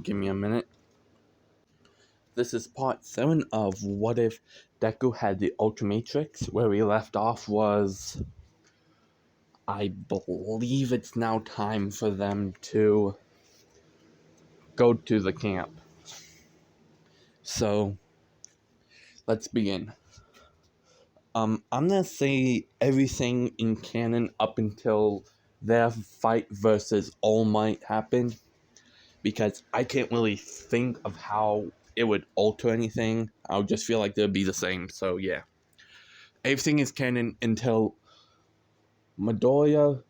Give me a minute. This is part 7 of What If Deku Had the Ultimatrix. Where we left off was, I believe it's now time for them to go to the camp. So, let's begin. I'm gonna say everything in canon up until their fight versus All Might happened, because I can't really think of how it would alter anything. I'll just feel like they'll be the same, so yeah. Everything is canon until Deku,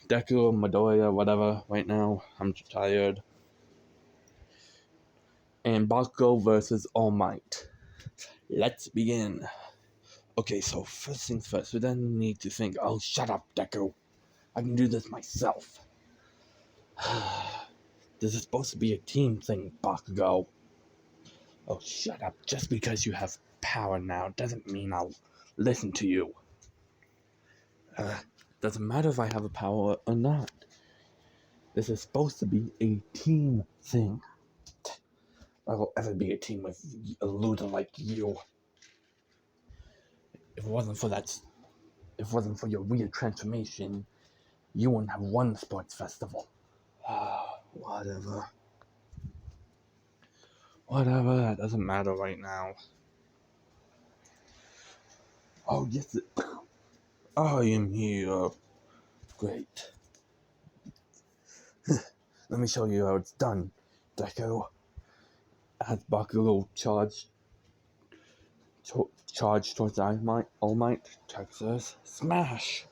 Midoriya, whatever, right now. I'm tired. And Bakugo versus All Might. Let's begin. Okay, so first things first, we then need to think, oh, shut up, Deku. I can do this myself. This is supposed to be a team thing, Bakugo. Oh, shut up. Just because you have power now doesn't mean I'll listen to you. Doesn't matter if I have a power or not. This is supposed to be a team thing. I will ever be a team with a loser like you. If it wasn't for your weird transformation, you wouldn't have won the sports festival. Whatever. That doesn't matter right now. Oh, yes. I am here. Great. Let me show you how it's done, Deku. As Bakugo charged towards All Might, Texas, smash!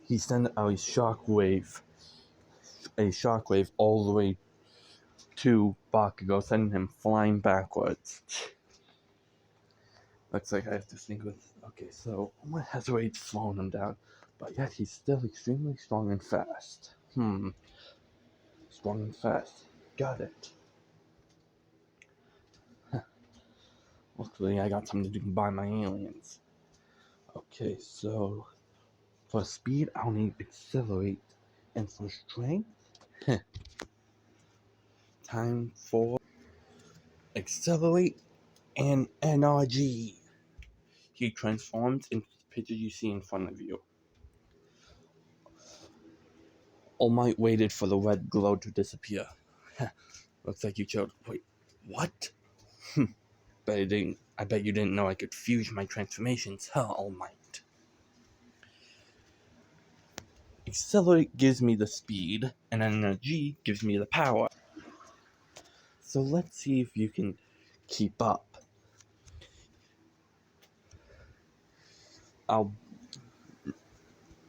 He sent out a shockwave all the way to Bakugo, sending him flying backwards. Looks like I have to think with. Okay, so All Might has already slowed him down, but yet he's still extremely strong and fast. Strong and fast. Got it. Luckily, I got something to combine my aliens. Okay, so for speed, I'll need accelerate, and for strength, time for accelerate and NRG. He transforms into the picture you see in front of you. All Might waited for the red glow to disappear. Looks like you chose. Wait, what? I bet you didn't know I could fuse my transformations, huh, All Might? Accelerate gives me the speed, and energy gives me the power. So let's see if you can keep up.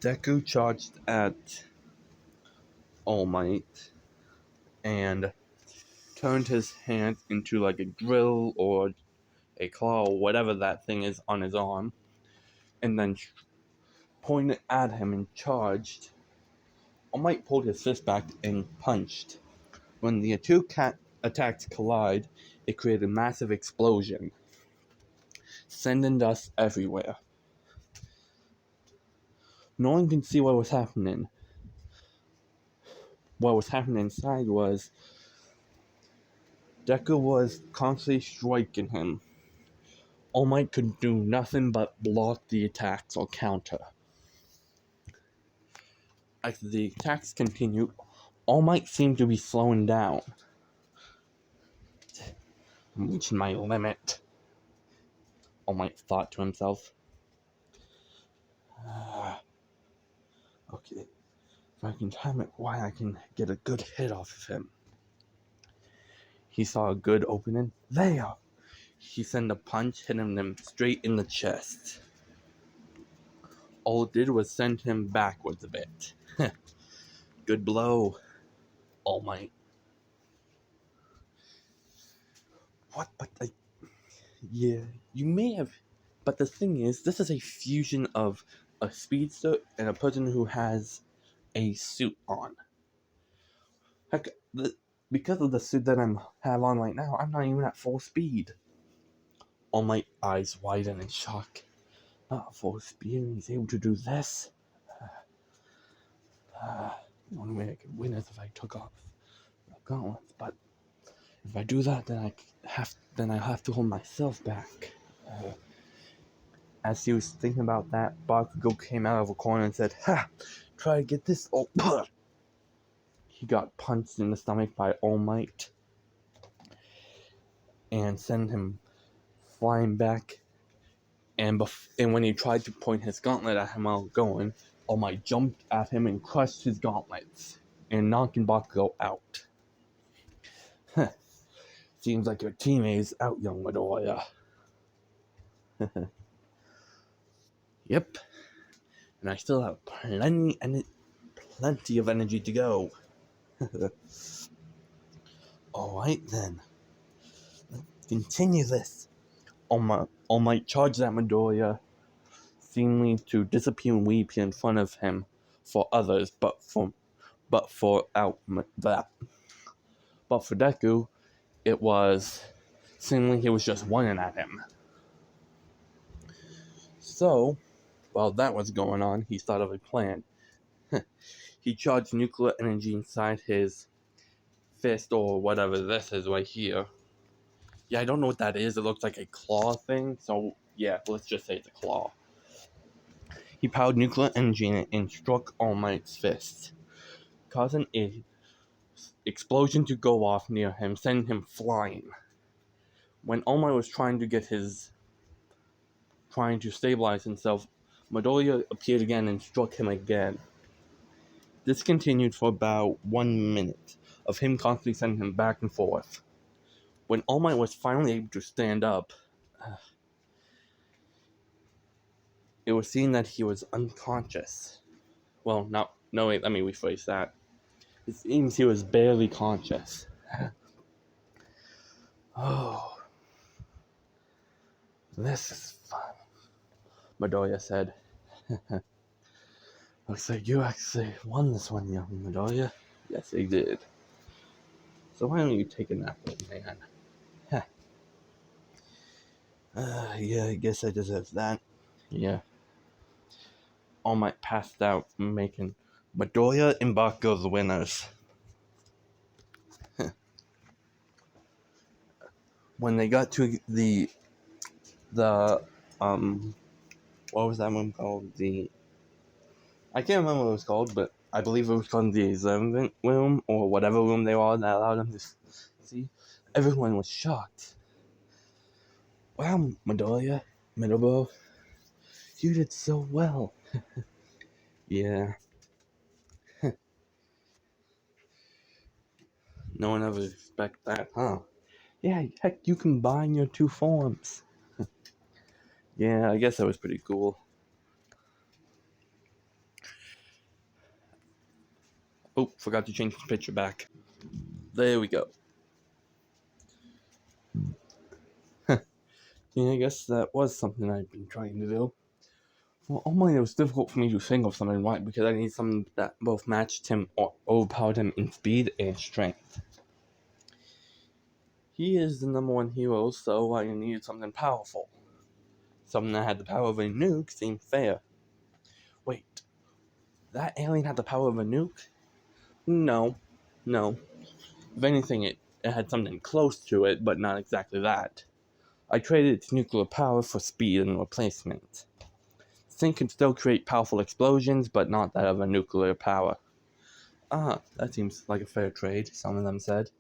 Deku charged at All Might and turned his hand into like a drill or a claw or whatever that thing is on his arm, and then pointed at him and charged. All Might pulled his fist back and punched. When the two attacks collide, it created a massive explosion, sending dust everywhere. No one can see what was happening. What was happening inside was Deku was constantly striking him. All Might could do nothing but block the attacks or counter. As the attacks continued, All Might seemed to be slowing down. I'm reaching my limit, All Might thought to himself. Okay, if I can time it, I can get a good hit off of him. He saw a good opening. There! He sent a punch, hitting him straight in the chest. All it did was send him backwards a bit. Good blow, All Might. What? Yeah, you may have. But the thing is, this is a fusion of a speedster and a person who has a suit on. Heck, because of the suit that I have on right now, I'm not even at full speed. All my eyes widen in shock. Not at full speed, and he's able to do this. The only way I could win is if I took off the gauntlets, but if I do that, then I have to hold myself back. As he was thinking about that, Bakugo came out of a corner and said, "Ha! Try to get this." Oh, he got punched in the stomach by All Might and sent him flying back. And when he tried to point his gauntlet at him while going, All Might jumped at him and crushed his gauntlets and knocking Bakugo out. Seems like your teammate is out, young Midoriya. Yep. And I still have plenty of energy to go. Alright then. Let's continue this. All Might charged at Midoriya, seemingly to disappear and weep in front of him for others, but for Deku, it was seemingly he was just running at him. So, while that was going on, he thought of a plan. He charged nuclear energy inside his fist, or whatever this is right here. Yeah, I don't know what that is. It looks like a claw thing, so yeah, let's just say it's a claw. He powered nuclear energy in it and struck All Might's fist, causing an explosion to go off near him, sending him flying. When All Might was trying to stabilize himself, Midoriya appeared again and struck him again. This continued for about 1 minute, of him constantly sending him back and forth. When All Might was finally able to stand up, it was seen that he was unconscious. Well, no, wait, let me rephrase that. It seems he was barely conscious. Oh, this is fun, Midoriya said. Looks like you actually won this one, young Midoriya. Yes, he did. So why don't you take a nap, old man? Yeah, I guess I deserve that. Yeah. All Might passed out, making Midoriya and Bakugo the winners. When they got to the what was that one called? I can't remember what it was called, but I believe it was called the observant room, or whatever room they were that allowed them to see. Everyone was shocked. Wow, Midoriya, Midoriya, you did so well. Yeah. No one ever expected that, huh? Yeah, heck, you combine your two forms. Yeah, I guess that was pretty cool. Oh, forgot to change the picture back. There we go. Yeah, I guess that was something I've been trying to do. Well, it was difficult for me to think of something right because I need something that both matched him or overpowered him in speed and strength. He is the #1 hero, so I needed something powerful. Something that had the power of a nuke seemed fair. Wait, that alien had the power of a nuke? No. If anything, it had something close to it, but not exactly that. I traded its nuclear power for speed and replacement. The thing can still create powerful explosions, but not that of a nuclear power. Ah, that seems like a fair trade, some of them said.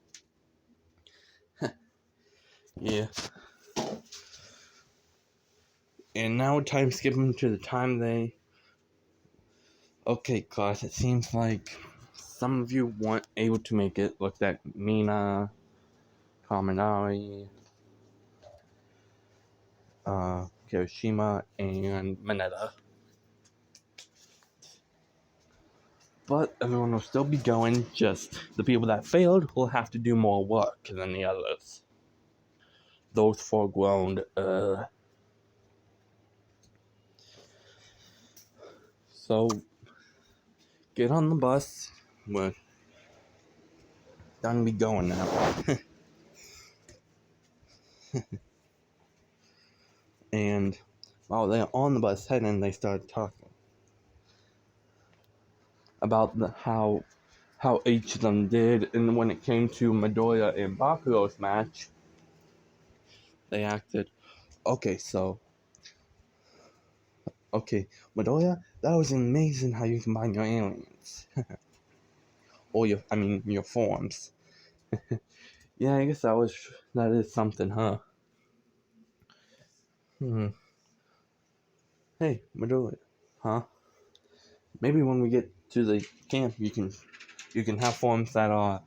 Yeah. And now time skipping to the time they... Okay, class, it seems like some of you weren't able to make it. Looked at Mina, Kaminari, Kirishima, and Mineta. But everyone will still be going, just the people that failed will have to do more work than the others. Those foreground, So, get on the bus. We're done be going now. And while they're on the bus heading, they start talking. about how each of them did, and when it came to Midoriya and Bakugo's match, they acted, okay, Midoriya, that was amazing how you combine your aliens. Or your forms. Yeah, I guess that is something, huh? Hey, Midoriya, huh? Maybe when we get to the camp, you can have forms that are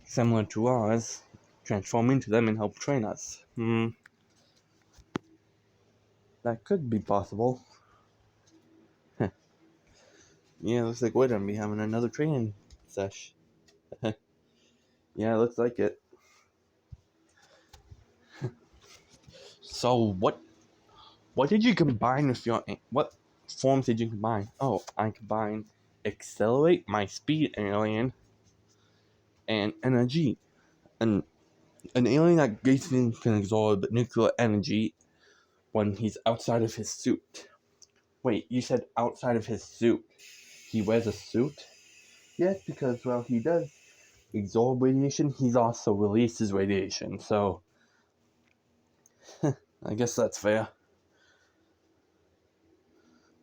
similar to ours, transform into them and help train us. That could be possible. Yeah, looks like we're gonna be having another training sesh. Yeah, looks like it. So what did you combine with what forms did you combine? Oh, I combined accelerate, my speed alien, and energy. An alien that basically can absorb nuclear energy when he's outside of his suit. Wait, you said outside of his suit. He wears a suit? Yes, because, well, he does absorb radiation, he also releases radiation, so I guess that's fair.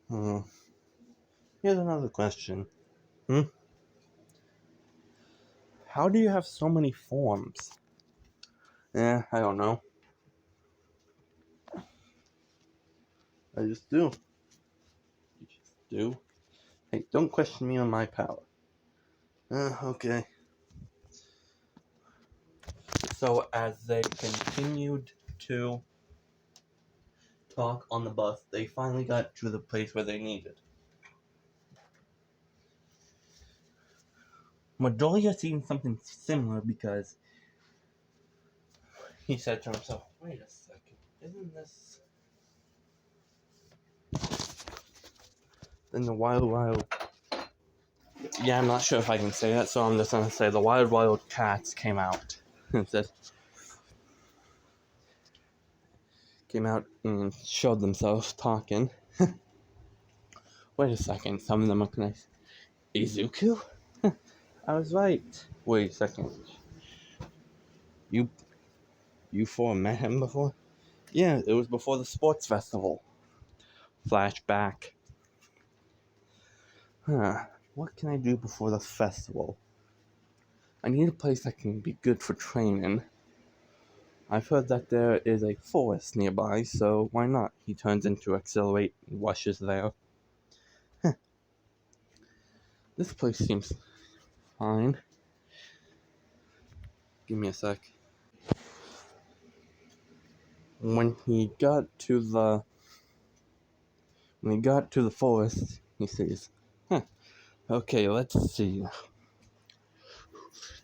Here's another question. How do you have so many forms? I don't know. I just do. You just do. Hey, don't question me on my power. Okay. So as they continued to talk on the bus, they finally got to the place where they needed. Midoriya seen something similar because he said to himself, wait a second, isn't this... Then the wild... Yeah, I'm not sure if I can say that, so I'm just gonna say the wild cats came out. Came out and showed themselves talking. Wait a second, some of them are nice. Izuku? I was right. Wait a second. You four met him before? Yeah, it was before the sports festival. Flashback. What can I do before the festival? I need a place that can be good for training. I've heard that there is a forest nearby, so why not? He turns into Accelerate and rushes there. This place seems fine. Give me a sec. When he got to the forest, he says, okay, let's see.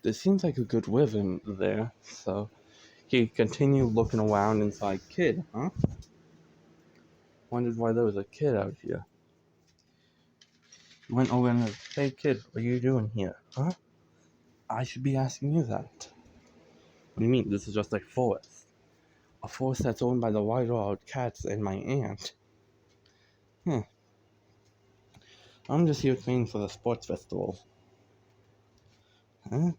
There seems like a good river there, so he continued looking around and saw a kid, huh? Wondered why there was a kid out here. Went over and said, hey kid, what are you doing here, huh? I should be asking you that. What do you mean? This is just like forest. A forest that's owned by the wild cats and my aunt. I'm just here training for the sports festival. Huh?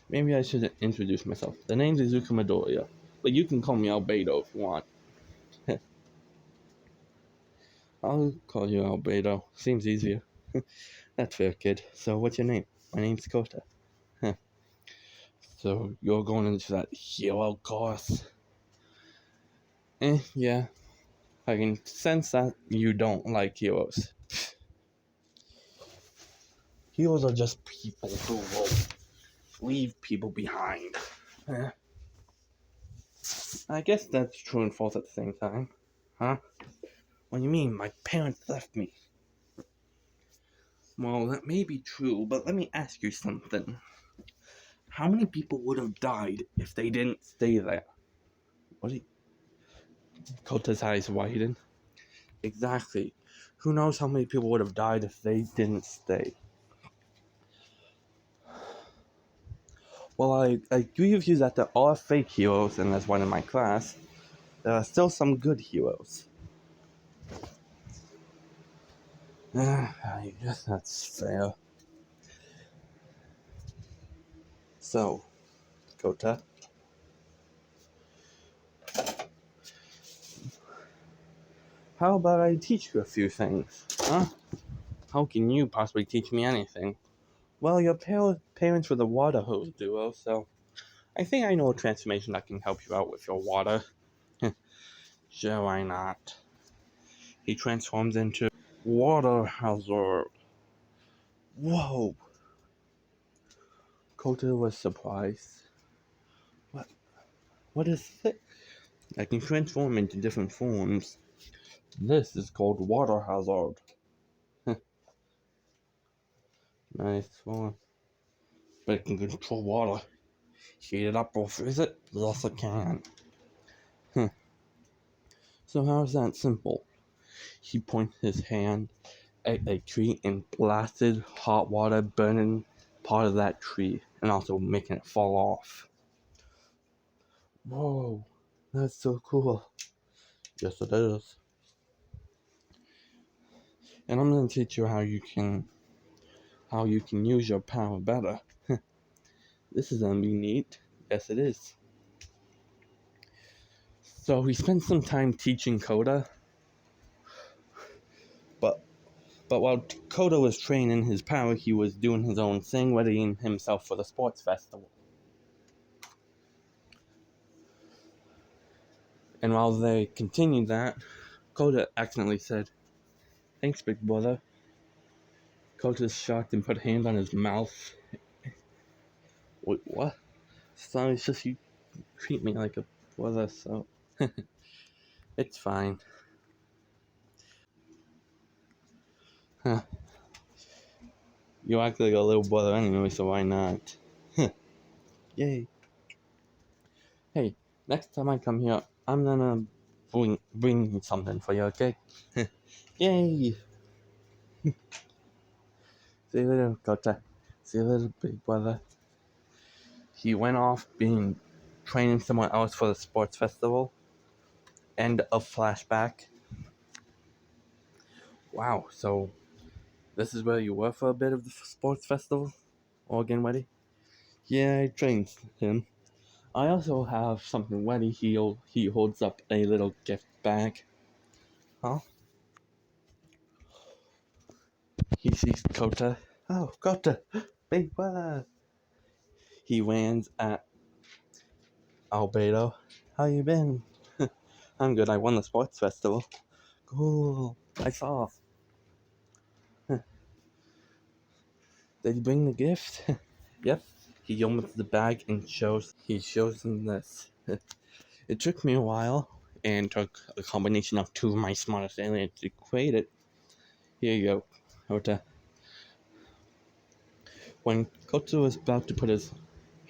Maybe I should introduce myself. The name's Izuku Midoriya, but you can call me Albedo if you want. I'll call you Albedo. Seems easier. That's fair, kid. So, what's your name? My name's Kota. So, you're going into that hero course? Yeah. I can sense that you don't like heroes. Heroes are just people who will leave people behind. I guess that's true and false at the same time. Huh? What do you mean? My parents left me. Well, that may be true, but let me ask you something. How many people would have died if they didn't stay there? What do you... Kota's eyes widen. Exactly. Who knows how many people would have died if they didn't stay? Well, I agree with you that there are fake heroes, and as one in my class, there are still some good heroes. I guess that's fair. So, Kota, how about I teach you a few things? Huh? How can you possibly teach me anything? Well, your parents were the water hose duo, so I think I know a transformation that can help you out with your water. Sure, why not? He transforms into water hazard. Whoa! Kota was surprised. What? What is this? I can transform into different forms. This is called water hazard. Nice form. But it can control water. Heat it up or freeze it? Yes, it can. So how is that simple? He pointed his hand at a tree and blasted hot water, burning part of that tree and also making it fall off. Whoa, that's so cool. Yes, it is. And I'm gonna teach you how you can use your power better. This is gonna be neat. Yes, it is. So he spent some time teaching Kota, but while Kota was training his power, he was doing his own thing, readying himself for the sports festival. And while they continued that, Kota accidentally said, "Thanks, big brother." Kota's shocked and put a hand on his mouth. Wait, what? So it's just you treat me like a brother, so it's fine. Huh. You act like a little brother anyway, so why not? Yay. Hey, next time I come here, I'm gonna bring something for you, okay? Yay! See you later, Kota. See you later, big brother. He went off training someone else for the sports festival. End of flashback. Wow, so this is where you were for a bit of the sports festival? Oregon Weddy? Yeah, I trained him. I also have something ready. He holds up a little gift bag. Huh? He sees Kota. Oh, Kota! Big brother! He lands at Albedo. How you been? I'm good. I won the sports festival. Cool. I saw. Did you bring the gift? Yep. He opens the bag and shows him this. It took me a while and took a combination of two of my smartest aliens to create it. Here you go, Kota. When Kota was about to put his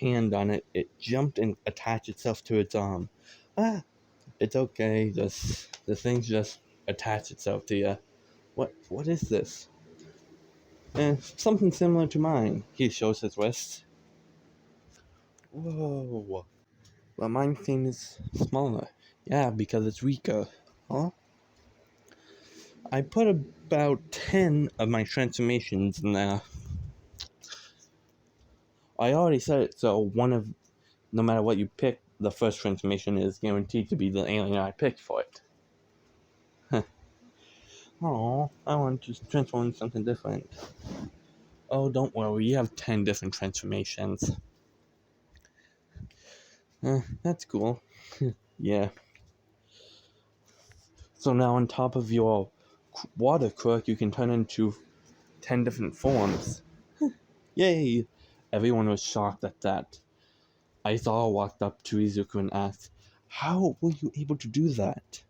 hand on it, it jumped and attached itself to its arm. Ah, it's okay. The thing just attached itself to you. What is this? Something similar to mine. He shows his wrist. Whoa. Well, mine seems smaller. Yeah, because it's weaker. Huh? I put about 10 of my transformations in there. I already said it, so no matter what you pick, the first transformation is guaranteed to be the alien I picked for it. Oh, I want to transform into something different. Oh, don't worry, you have 10 different transformations. That's cool. Yeah. So now on top of your water quirk, you can turn into 10 different forms. Yay! Everyone was shocked at that. Aizawa walked up to Izuku and asked, "How were you able to do that?"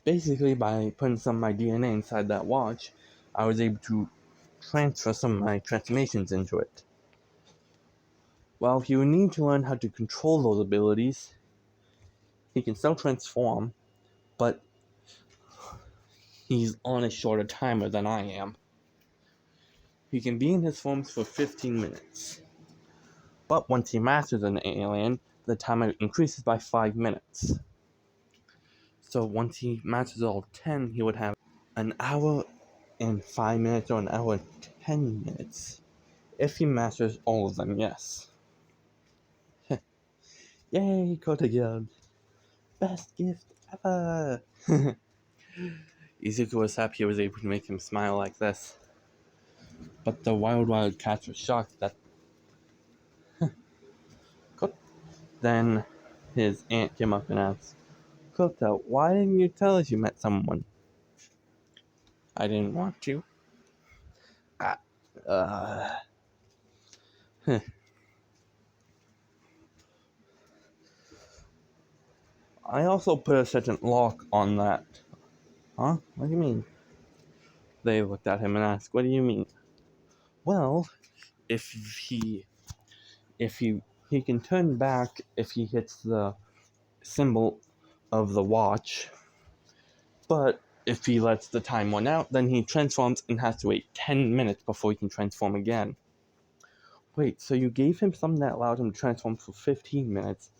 Basically, by putting some of my DNA inside that watch, I was able to transfer some of my transformations into it. Well, he would need to learn how to control those abilities. He can still transform, but he's on a shorter timer than I am. He can be in his forms for 15 minutes. But once he masters an alien, the timer increases by 5 minutes. So once he masters all 10, he would have an hour and 5 minutes or an hour and 10 minutes. If he masters all of them, yes. Yay, Kota yelled. Best gift ever! Izuku was happy he was able to make him smile like this. But the wild cats were shocked that... Then his aunt came up and asked, Kota, why didn't you tell us you met someone? I didn't want to. Ah, uh, I also put a certain lock on that. Huh? What do you mean? They looked at him and asked, what do you mean? Well, if he can turn back if he hits the symbol of the watch, but if he lets the time run out, then he transforms and has to wait 10 minutes before he can transform again. Wait, so you gave him something that allowed him to transform for 15 minutes,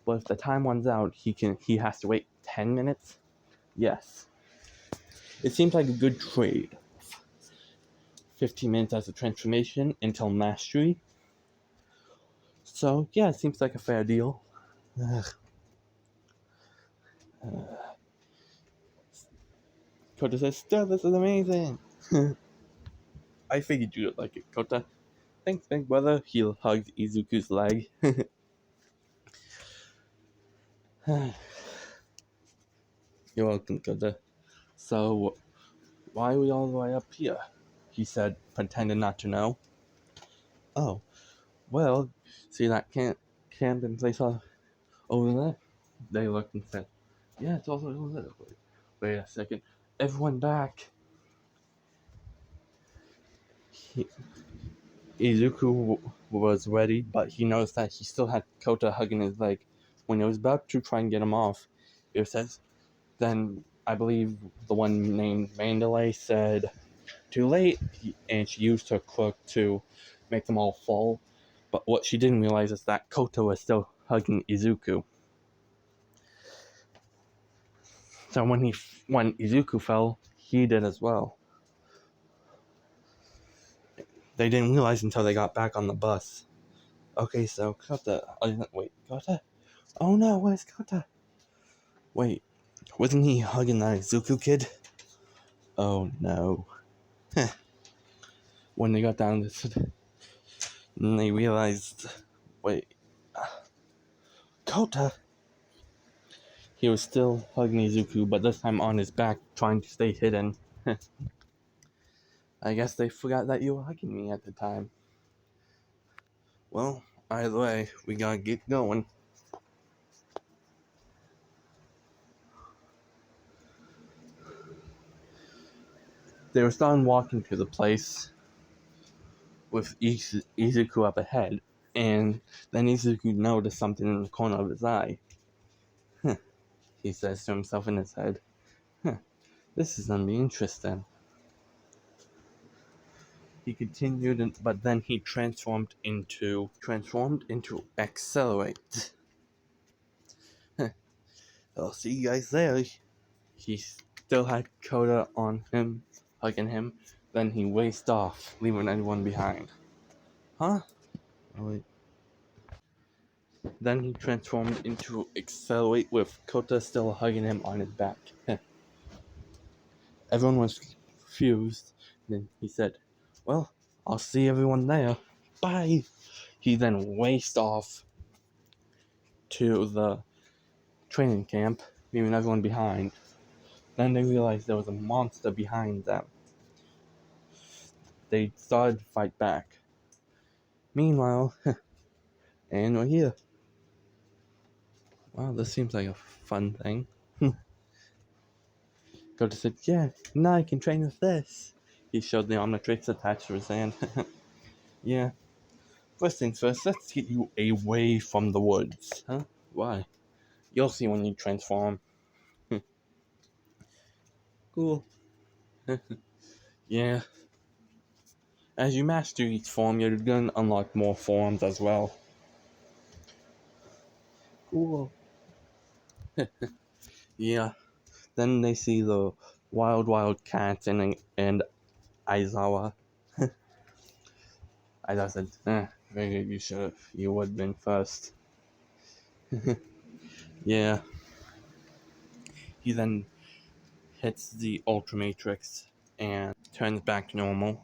but if the time runs out, he has to wait 10 minutes? Yes. It seems like a good trade. 15 minutes as a transformation until mastery. So, yeah, it seems like a fair deal. Kota says, still, this is amazing. I figured you'd like it, Kota. Thanks, big brother. He hugged Izuku's leg. You're welcome, Kota. So, why are we all the way up here? He said, pretending not to know. Oh, well, see that camping place over there? They looked and said, yeah, it's also over there. Wait a second. Everyone back. Izuku was ready, but he noticed that he still had Kota hugging his leg. When he was about to try and get him off, it says, then I believe the one named Mandalay said, too late, and she used her cloak to make them all fall. But what she didn't realize is that Kota was still hugging Izuku. So when Izuku fell, he did as well. They didn't realize until they got back on the bus. Okay, so Kota... wait, Kota? Oh no, where's Kota? Wait, wasn't he hugging that Izuku kid? Oh no. When they got down, they realized... Wait... Kota? He was still hugging Izuku, but this time on his back, trying to stay hidden. I guess they forgot that you were hugging me at the time. Well, either way, we gotta get going. They were starting walking to the place with Izuku up ahead, and then Izuku noticed something in the corner of his eye. He says to himself in his head, this is gonna be interesting. He continued, but then he transformed into accelerate. I'll see you guys there. He still had Kota on him, hugging him. Then he raced off, leaving everyone behind. Huh? Oh, wait. Then he transformed into accelerate with Kota still hugging him on his back. Everyone was confused. Then he said, well, I'll see everyone there. Bye. He then raced off to the training camp, leaving everyone behind. Then they realized there was a monster behind them. They started to fight back. Meanwhile, and we're here. Wow, this seems like a fun thing. Kota said, yeah, now I can train with this. He showed the ultimatrix attached to his hand. Yeah. First things first, let's get you away from the woods. Huh? Why? You'll see when you transform. Cool. Yeah. As you master each form, you're gonna unlock more forms as well. Cool. Yeah. Then they see the wild cats and Aizawa. Aizawa said, figured you would have been first. Yeah. He then hits the ultimatrix and turns back to normal.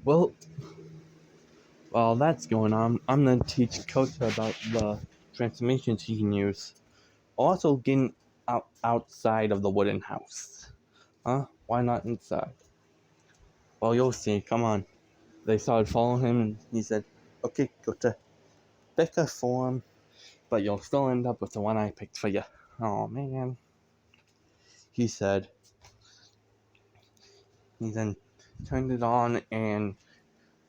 Well, while that's going on, I'm gonna teach Kota about the transformations he can use. Also, getting outside of the wooden house. Huh? Why not inside? Well, you'll see. Come on. They started following him, and he said, "Okay, Kota, pick a form, but you'll still end up with the one I picked for you." Oh man. He said. He then turned it on and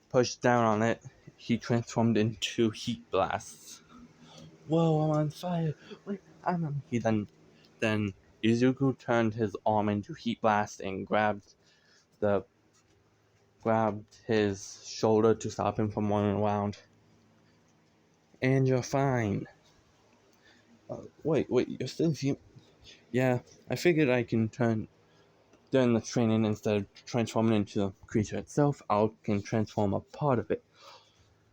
pushed down on it. He transformed into heat blasts. Whoa, I'm on fire! Wait, He then Izuku turned his arm into heat blast and grabbed his shoulder to stop him from running around. And you're fine. Wait, you're still Yeah, I figured I can during the training, instead of transforming into the creature itself, I can transform a part of it.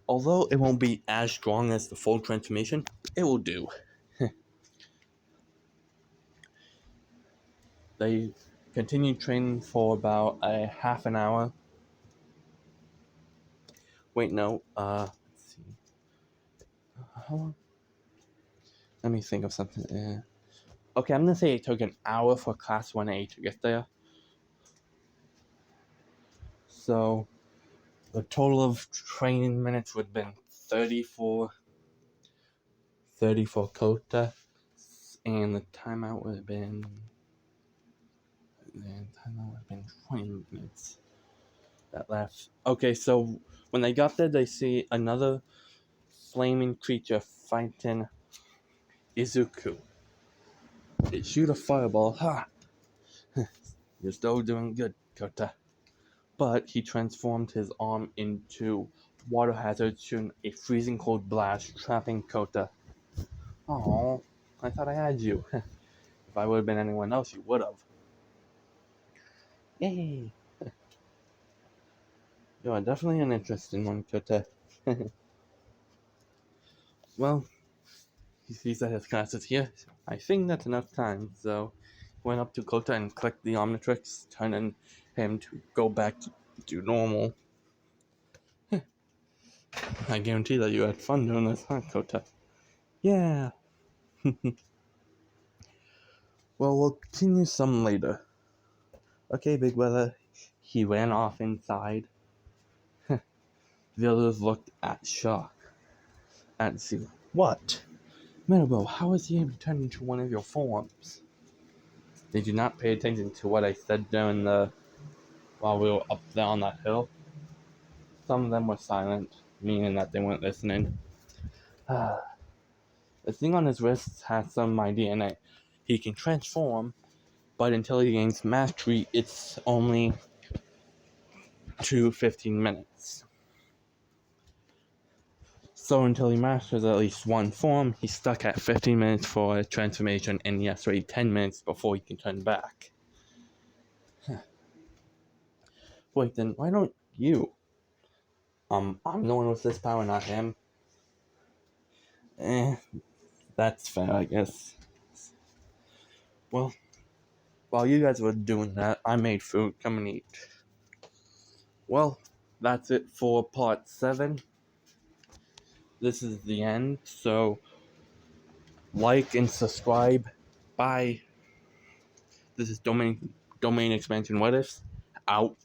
Although it won't be as strong as the full transformation, it will do. They continued training for about a half an hour. Wait, no, let's see. How long? Let me think of something. Okay, I'm gonna say it took an hour for Class 1A to get there. So, the total of training minutes would have been 34 Kota, and the timeout would have been 20 minutes. That left. Okay, so when they got there, they see another flaming creature fighting Izuku. They shoot a fireball. Ha! You're still doing good, Kota. But he transformed his arm into water hazard, shooting a freezing cold blast, trapping Kota. Oh, I thought I had you. If I would have been anyone else, you would have. Yay! You are definitely an interesting one, Kota. Well, he sees that his class is here. I think that's enough time, so he went up to Kota and clicked the Omnitrix, turning him to go back to normal. I guarantee that you had fun doing this, huh, Kota? Yeah. Well, we'll continue some later. Okay, Big Brother. He ran off inside. The others looked at shock. And see, what? Maribel, how was he able to turn into one of your forms? Did you not pay attention to what I said while we were up there on that hill? Some of them were silent, meaning that they weren't listening. The thing on his wrist has some of my DNA. He can transform, but until he gains mastery, it's only 15 minutes. So until he masters at least one form, he's stuck at 15 minutes for a transformation, and he has to wait 10 minutes before he can turn back. Wait, then why don't you? I'm the one with this power, not him. That's fair, I guess. Well, while you guys were doing that, I made food. Come and eat. Well, that's it for part 7. This is the end, so like and subscribe. Bye. This is Domain Expansion What Ifs. Out.